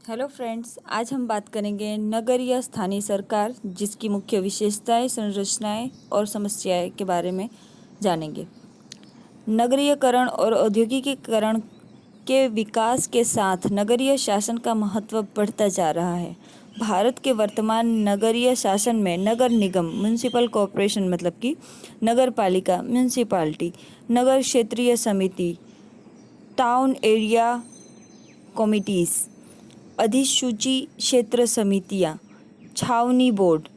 Hello friends, आज हम बात करेंगे नगर या स्थानीय सरकार, जिसकी मुख्य विशेषताएं, संरचनाएं और समस्याएं के बारे में जानेंगे। नगरीयकरण और औद्योगिकीकरण के विकास के साथ नगरीय शासन का महत्व बढ़ता जा रहा है। भारत के वर्तमान नगरीय शासन में नगर निगम म्यूनिसिपल कॉरपोरेशन मतलब कि नगर पालिका म्यूनिसिपालिटी, नगर क्षेत्रीय समिति, टाउन एरिया कमिटीज़, अधिसूची क्षेत्र समितियां, छावनी बोर्ड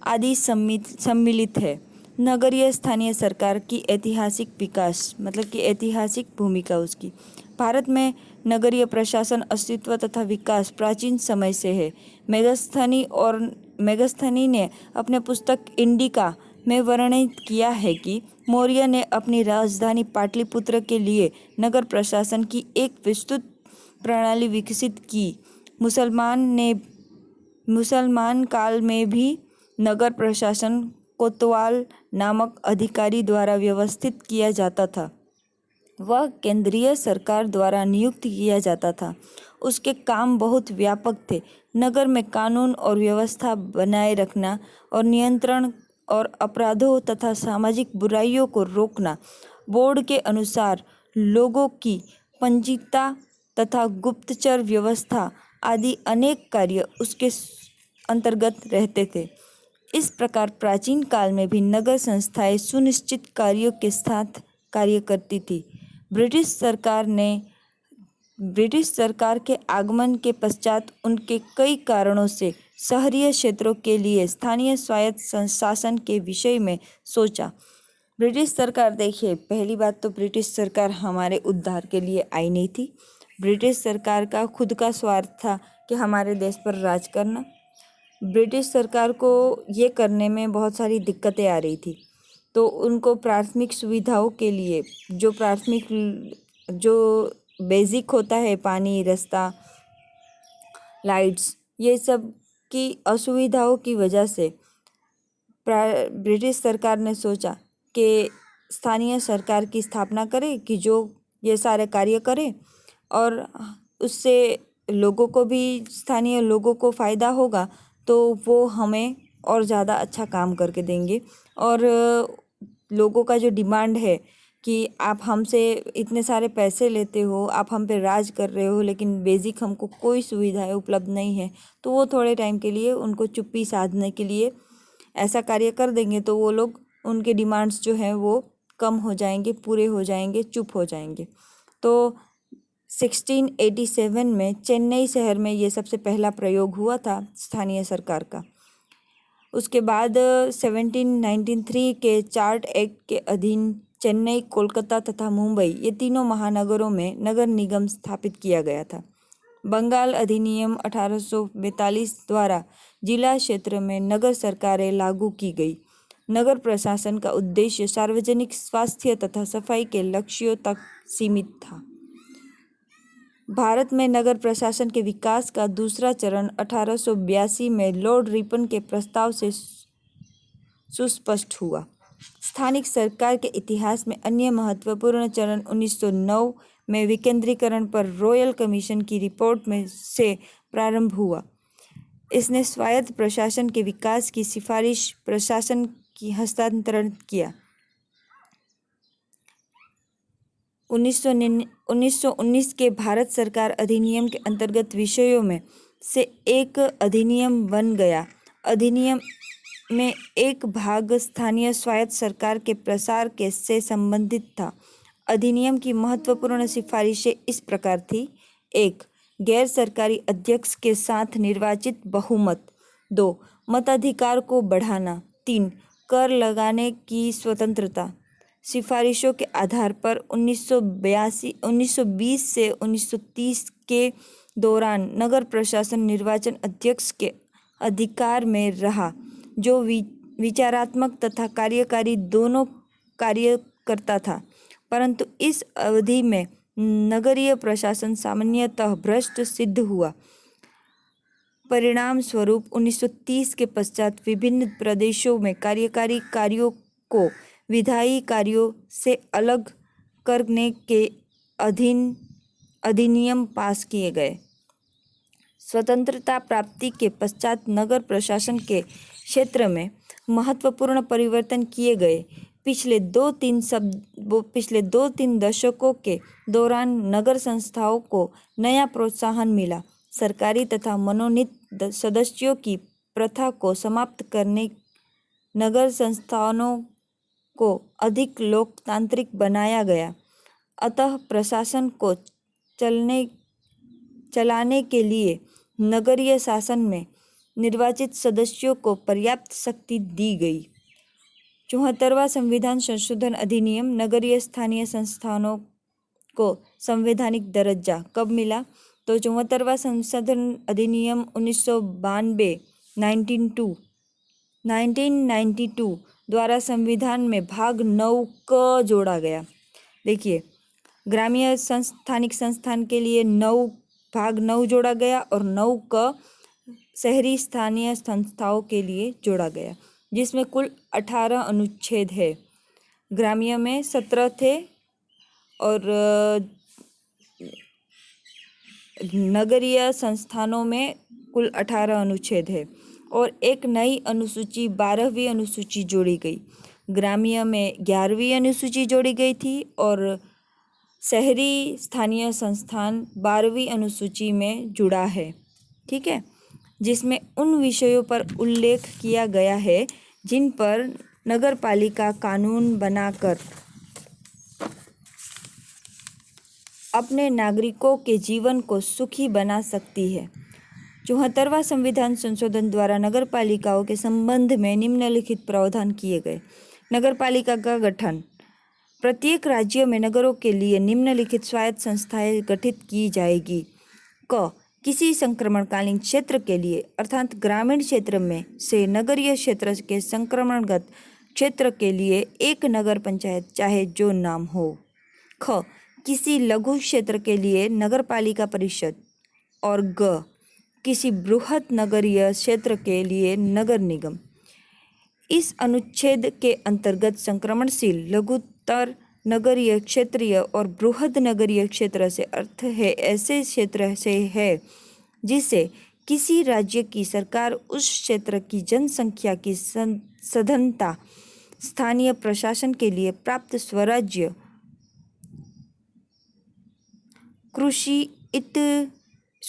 आदि सम्मिलित है। नगरीय स्थानीय सरकार की ऐतिहासिक विकास मतलब कि ऐतिहासिक भूमिका उसकी। भारत में नगरीय प्रशासन अस्तित्व तथा विकास प्राचीन समय से है। मेगस्थनी ने अपने पुस्तक इंडिका में वर्णित किया है कि मौर्य ने अपनी राजधानी पाटलिपुत्र के लिए नगर प्रशासन की एक विस्तृत प्रणाली विकसित की। मुसलमान काल में भी नगर प्रशासन कोतवाल नामक अधिकारी द्वारा व्यवस्थित किया जाता था। वह केंद्रीय सरकार द्वारा नियुक्त किया जाता था। उसके काम बहुत व्यापक थे। नगर में कानून और व्यवस्था बनाए रखना और नियंत्रण और अपराधों तथा सामाजिक बुराइयों को रोकना। बोर्ड के अनुसार लोगों की पंजीयता तथा गुप्तचर व्यवस्था आदि अनेक कार्य उसके अंतर्गत रहते थे। इस प्रकार प्राचीन काल में भी नगर संस्थाएं सुनिश्चित कार्यों के साथ कार्य करती थी। ब्रिटिश सरकार के आगमन के पश्चात उनके कई कारणों से शहरी क्षेत्रों के लिए स्थानीय स्वायत्त शासन के विषय में सोचा। ब्रिटिश सरकार, देखिए, पहली बात तो ब्रिटिश सरकार हमारे उद्धार के लिए आई नहीं थी। ब्रिटिश सरकार का खुद का स्वार्थ था कि हमारे देश पर राज करना। ब्रिटिश सरकार को ये करने में बहुत सारी दिक्कतें आ रही थी, तो उनको प्राथमिक सुविधाओं के लिए जो बेसिक होता है, पानी, रास्ता, लाइट्स, ये सब की असुविधाओं की वजह से ब्रिटिश सरकार ने सोचा कि स्थानीय सरकार की स्थापना करे कि जो ये सारे कार्य करे और उससे लोगों को भी, स्थानीय लोगों को फ़ायदा होगा, तो वो हमें और ज़्यादा अच्छा काम करके देंगे। और लोगों का जो डिमांड है कि आप हमसे इतने सारे पैसे लेते हो, आप हम पे राज कर रहे हो, लेकिन बेसिक हमको कोई सुविधाएं उपलब्ध नहीं है, तो वो थोड़े टाइम के लिए उनको चुप्पी साधने के लिए ऐसा कार्य कर देंगे, तो वो लोग, उनके डिमांड्स जो हैं वो कम हो जाएंगे, पूरे हो जाएंगे, चुप हो जाएंगे। तो 1687 में चेन्नई शहर में ये सबसे पहला प्रयोग हुआ था स्थानीय सरकार का। उसके बाद 1793 के चार्ट एक्ट के अधीन चेन्नई, कोलकाता तथा मुंबई, ये तीनों महानगरों में नगर निगम स्थापित किया गया था। बंगाल अधिनियम 1842 द्वारा जिला क्षेत्र में नगर सरकारें लागू की गई। नगर प्रशासन का उद्देश्य सार्वजनिक स्वास्थ्य तथा सफाई के लक्ष्यों तक सीमित था। भारत में नगर प्रशासन के विकास का दूसरा चरण 1882 में लॉर्ड रिपन के प्रस्ताव से सुस्पष्ट हुआ। स्थानिक सरकार के इतिहास में अन्य महत्वपूर्ण चरण 1909 में विकेंद्रीकरण पर रॉयल कमीशन की रिपोर्ट में से प्रारंभ हुआ। इसने स्वायत्त प्रशासन के विकास की सिफारिश प्रशासन की हस्तांतरण किया। 1919 के भारत सरकार अधिनियम के अंतर्गत विषयों में से एक अधिनियम बन गया। अधिनियम में एक भाग स्थानीय स्वायत्त सरकार के प्रसार के से संबंधित था। अधिनियम की महत्वपूर्ण सिफारिशें इस प्रकार थी: 1. गैर सरकारी अध्यक्ष के साथ निर्वाचित बहुमत। 2. मताधिकार को बढ़ाना। 3. कर लगाने की स्वतंत्रता। सिफारिशों के आधार पर 1920 से 1930 के दौरान नगर प्रशासन निर्वाचन अध्यक्ष के अधिकार में रहा, जो विचारात्मक तथा कार्यकारी दोनों कार्य करता था। परंतु इस अवधि में नगरीय प्रशासन सामान्यतः भ्रष्ट सिद्ध हुआ। परिणाम स्वरूप 1930 के पश्चात विभिन्न प्रदेशों में कार्यकारी कार्यों को विधायी कार्यों से अलग करने के अधिनियम पास किए गए। स्वतंत्रता प्राप्ति के पश्चात नगर प्रशासन के क्षेत्र में महत्वपूर्ण परिवर्तन किए गए। पिछले 2-3 दशकों के दौरान नगर संस्थाओं को नया प्रोत्साहन मिला। सरकारी तथा मनोनीत सदस्यों की प्रथा को समाप्त करने नगर संस्थानों को अधिक लोकतांत्रिक बनाया गया। अतः प्रशासन को चलाने के लिए नगरीय शासन में निर्वाचित सदस्यों को पर्याप्त शक्ति दी गई। 74वां संविधान संशोधन अधिनियम नगरीय स्थानीय संस्थानों को संवैधानिक दर्जा कब मिला? तो 74वां संशोधन अधिनियम 1992 द्वारा संविधान में भाग 9 क जोड़ा गया। देखिए, ग्रामीण स्थानिक संस्थान के लिए भाग 9 जोड़ा गया और 9 क शहरी स्थानीय संस्थाओं के लिए जोड़ा गया, जिसमें कुल 18 अनुच्छेद है। ग्रामीण में 17 थे और नगरीय संस्थानों में कुल 18 अनुच्छेद है और एक नई अनुसूची 12वीं अनुसूची जोड़ी गई। ग्रामीण में 11वीं अनुसूची जोड़ी गई थी और शहरी स्थानीय संस्थान 12वीं अनुसूची में जुड़ा है। ठीक है, जिसमें उन विषयों पर उल्लेख किया गया है जिन पर नगरपालिका कानून बनाकर अपने नागरिकों के जीवन को सुखी बना सकती है। 74वां संविधान संशोधन द्वारा नगरपालिकाओं के संबंध में निम्नलिखित प्रावधान किए गए। नगरपालिका का गठन। प्रत्येक राज्य में नगरों के लिए निम्नलिखित स्वायत्त संस्थाएं गठित की जाएगी। क किसी संक्रमणकालीन क्षेत्र के लिए अर्थात ग्रामीण क्षेत्र में से नगरीय क्षेत्र के संक्रमणगत क्षेत्र के लिए एक नगर पंचायत चाहे जो नाम हो। ख किसी लघु क्षेत्र के लिए नगरपालिका परिषद। और ग किसी बृहत नगरीय क्षेत्र के लिए नगर निगम। इस अनुच्छेद के अंतर्गत संक्रमणशील, लघुतर नगरीय, क्षेत्रीय और बृहद नगरीय क्षेत्र से अर्थ है ऐसे क्षेत्र से है जिसे किसी राज्य की सरकार उस क्षेत्र की जनसंख्या की सघनता, स्थानीय प्रशासन के लिए प्राप्त स्वराज्य,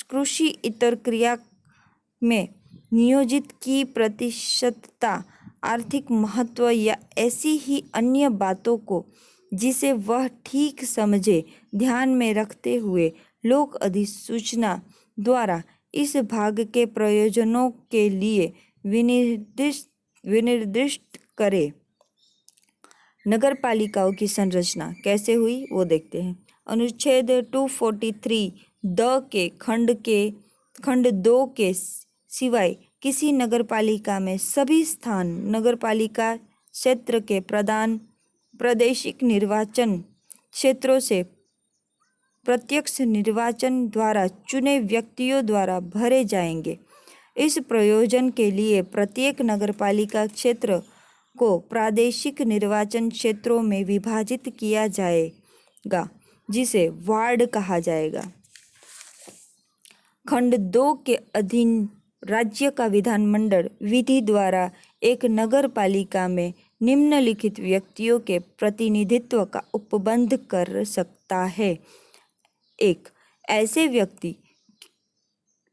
कृषि इतर क्रिया में नियोजित की प्रतिशतता, आर्थिक महत्व या ऐसी ही अन्य बातों को जिसे वह ठीक समझे ध्यान में रखते हुए लोक अधिसूचना द्वारा इस भाग के प्रयोजनों के लिए विनिर्दिष्ट करे। नगरपालिकाओं की संरचना कैसे हुई वो देखते हैं। अनुच्छेद 243 द के खंड 2 के सिवाय किसी नगरपालिका में सभी स्थान नगरपालिका क्षेत्र के प्रादेशिक निर्वाचन क्षेत्रों से प्रत्यक्ष निर्वाचन द्वारा चुने व्यक्तियों द्वारा भरे जाएंगे। इस प्रयोजन के लिए प्रत्येक नगरपालिका क्षेत्र को प्रादेशिक निर्वाचन क्षेत्रों में विभाजित किया जाएगा, जिसे वार्ड कहा जाएगा। खंड 2 के अधीन राज्य का विधानमंडल विधि द्वारा एक नगर पालिका में निम्नलिखित व्यक्तियों के प्रतिनिधित्व का उपबंध कर सकता है। 1.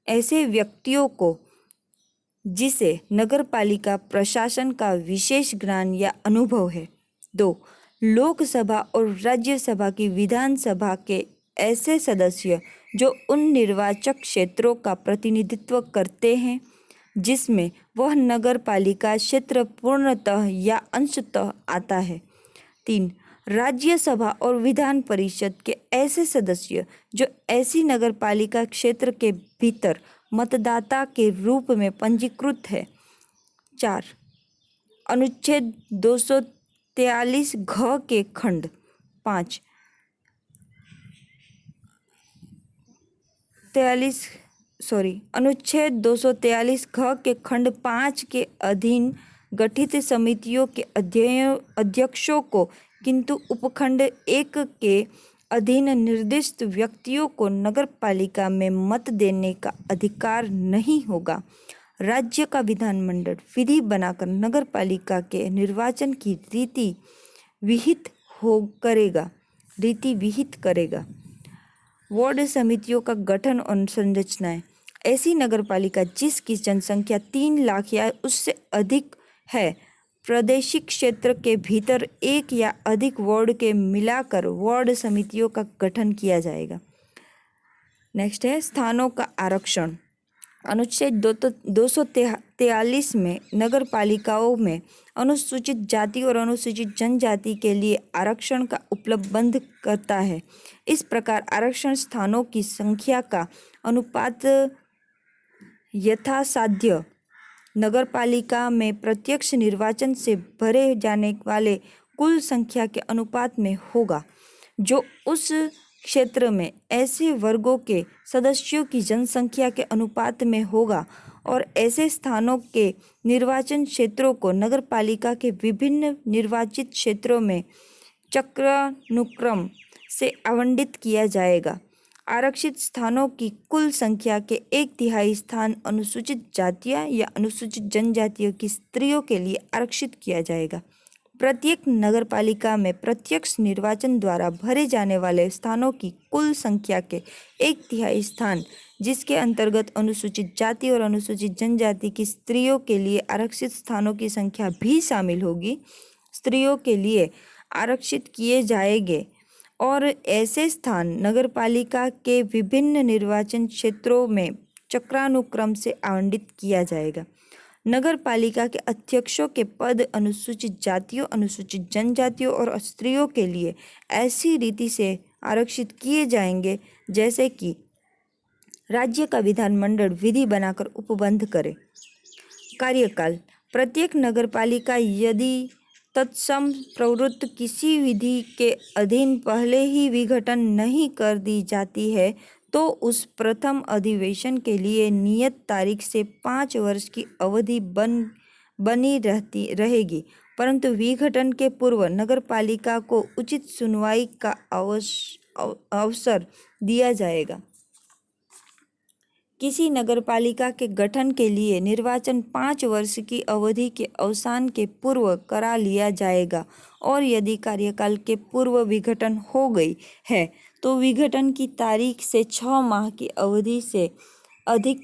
ऐसे व्यक्तियों को जिसे नगरपालिका प्रशासन का विशेष ज्ञान या अनुभव है। 2. लोकसभा और राज्यसभा की विधानसभा के ऐसे सदस्य जो उन निर्वाचक क्षेत्रों का प्रतिनिधित्व करते हैं जिसमें वह नगर पालिका क्षेत्र पूर्णतः या अंशतः आता है। 3. राज्यसभा और विधान परिषद के ऐसे सदस्य जो ऐसी नगर पालिका क्षेत्र के भीतर मतदाता के रूप में पंजीकृत है। 4. अनुच्छेद 243 घ के खंड 5 अनुच्छेद 243 घ के खंड 5 के अधीन गठित समितियों के अध्यक्षों को किंतु उपखंड 1 के अधीन निर्दिष्ट व्यक्तियों को नगर पालिका में मत देने का अधिकार नहीं होगा। राज्य का विधानमंडल विधि बनाकर नगर पालिका के निर्वाचन की रीति विहित करेगा। वार्ड समितियों का गठन और संरचनाएं। ऐसी नगर पालिका जिसकी जनसंख्या 3 लाख या उससे अधिक है, प्रादेशिक क्षेत्र के भीतर एक या अधिक वार्ड के मिलाकर वार्ड समितियों का गठन किया जाएगा। नेक्स्ट है स्थानों का आरक्षण। अनुच्छेद 243 में नगर पालिकाओं में अनुसूचित जाति और अनुसूचित जनजाति के लिए आरक्षण का उपलब्ध करता है। इस प्रकार आरक्षण स्थानों की संख्या का अनुपात यथासाध्य नगर पालिका में प्रत्यक्ष निर्वाचन से भरे जाने वाले कुल संख्या के अनुपात में होगा, जो उस क्षेत्र में ऐसे वर्गों के सदस्यों की जनसंख्या के अनुपात में होगा, और ऐसे स्थानों के निर्वाचन क्षेत्रों को नगर पालिका के विभिन्न निर्वाचित क्षेत्रों में चक्रानुक्रम से आवंटित किया जाएगा। आरक्षित स्थानों की कुल संख्या के 1/3 स्थान अनुसूचित जातियों या अनुसूचित जनजातियों की स्त्रियों के लिए आरक्षित किया जाएगा। प्रत्येक नगर पालिका में प्रत्यक्ष निर्वाचन द्वारा भरे जाने वाले स्थानों की कुल संख्या के 1/3 स्थान, जिसके अंतर्गत अनुसूचित जाति और अनुसूचित जनजाति की स्त्रियों के लिए आरक्षित स्थानों की संख्या भी शामिल होगी, स्त्रियों के लिए आरक्षित किए जाएंगे, और ऐसे स्थान नगरपालिका के विभिन्न निर्वाचन क्षेत्रों में चक्रानुक्रम से आवंटित किया जाएगा। नगर पालिका के अध्यक्षों के पद अनुसूचित जातियों, अनुसूचित जनजातियों और स्त्रियों के लिए ऐसी रीति से आरक्षित किए जाएंगे जैसे कि राज्य का विधानमंडल विधि बनाकर उपबंध करे। कार्यकाल। प्रत्येक नगरपालिका यदि तत्सम प्रवृत्त किसी विधि के अधीन पहले ही विघटन नहीं कर दी जाती है तो उस प्रथम अधिवेशन के लिए नियत तारीख से 5 वर्ष की अवधि बनी रहेगी, परंतु विघटन के पूर्व नगरपालिका को उचित सुनवाई का अवसर दिया जाएगा। किसी नगरपालिका के गठन के लिए निर्वाचन 5 वर्ष की अवधि के अवसान के पूर्व करा लिया जाएगा, और यदि कार्यकाल के पूर्व विघटन हो गई है तो विघटन की तारीख से 6 माह की अवधि से अधिक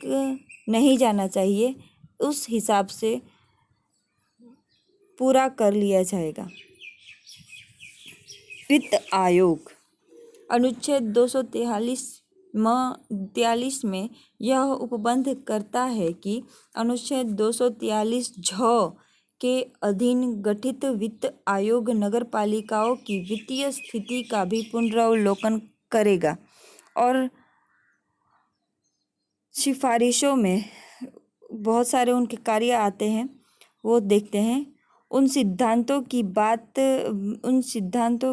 नहीं जाना चाहिए, उस हिसाब से पूरा कर लिया जाएगा। वित्त आयोग। अनुच्छेद 243 में यह उपबंध करता है कि अनुच्छेद 243 के अधीन गठित वित्त आयोग नगरपालिकाओं की वित्तीय स्थिति का भी पुनरावलोकन करेगा और सिफारिशों में बहुत सारे उनके कार्य आते हैं, वो देखते हैं। उन सिद्धांतों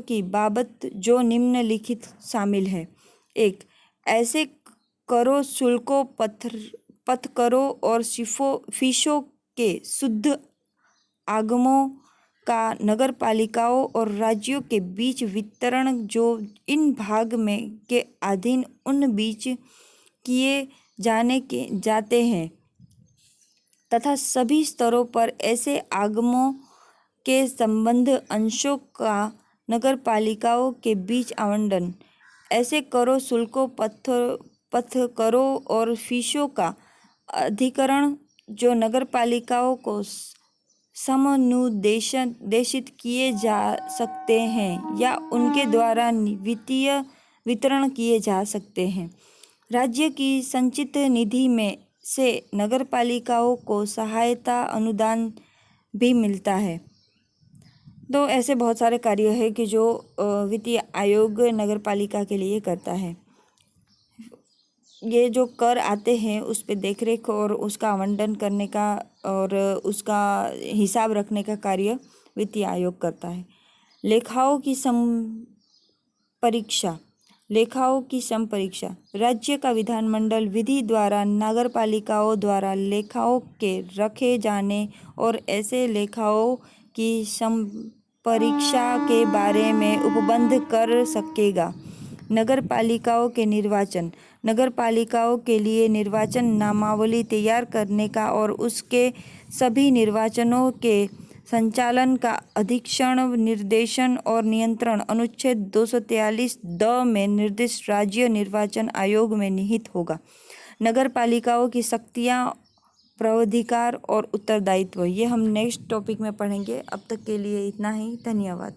की बाबत जो निम्नलिखित शामिल है। 1. ऐसे करों, शुल्कों, पथकरों और फीसों के शुद्ध आगमों का नगरपालिकाओं और राज्यों के बीच वितरण जो इन भाग में के अधीन उन बीच किए जाते हैं तथा सभी स्तरों पर ऐसे आगमों के संबंध अंशों का नगरपालिकाओं के बीच आवंटन। ऐसे करों, शुल्कों, पथकरों और फीसों का अधिकरण जो नगरपालिकाओं को समनुदेशित किए जा सकते हैं या उनके द्वारा वितरण किए जा सकते हैं। राज्य की संचित निधि में से नगरपालिकाओं को सहायता अनुदान भी मिलता है। तो ऐसे बहुत सारे कार्य है कि जो वित्तीय आयोग नगरपालिका के लिए करता है। ये जो कर आते हैं उस पर देखरेख और उसका आवंटन करने का और उसका हिसाब रखने का कार्य वित्तीय आयोग करता है। लेखाओं की संपरीक्षा। राज्य का विधानमंडल विधि द्वारा नगरपालिकाओं द्वारा लेखाओं के रखे जाने और ऐसे लेखाओं की संपरीक्षा के बारे में उपबंध कर सकेगा। नगर पालिकाओं के निर्वाचन। नगर पालिकाओं के लिए निर्वाचन नामावली तैयार करने का और उसके सभी निर्वाचनों के संचालन का अधीक्षण, निर्देशन और नियंत्रण अनुच्छेद 243 द में निर्दिष्ट राज्य निर्वाचन आयोग में निहित होगा। नगर पालिकाओं की शक्तियाँ, प्रावधानिक और उत्तरदायित्व, ये हम नेक्स्ट टॉपिक में पढ़ेंगे। अब तक के लिए इतना ही। धन्यवाद।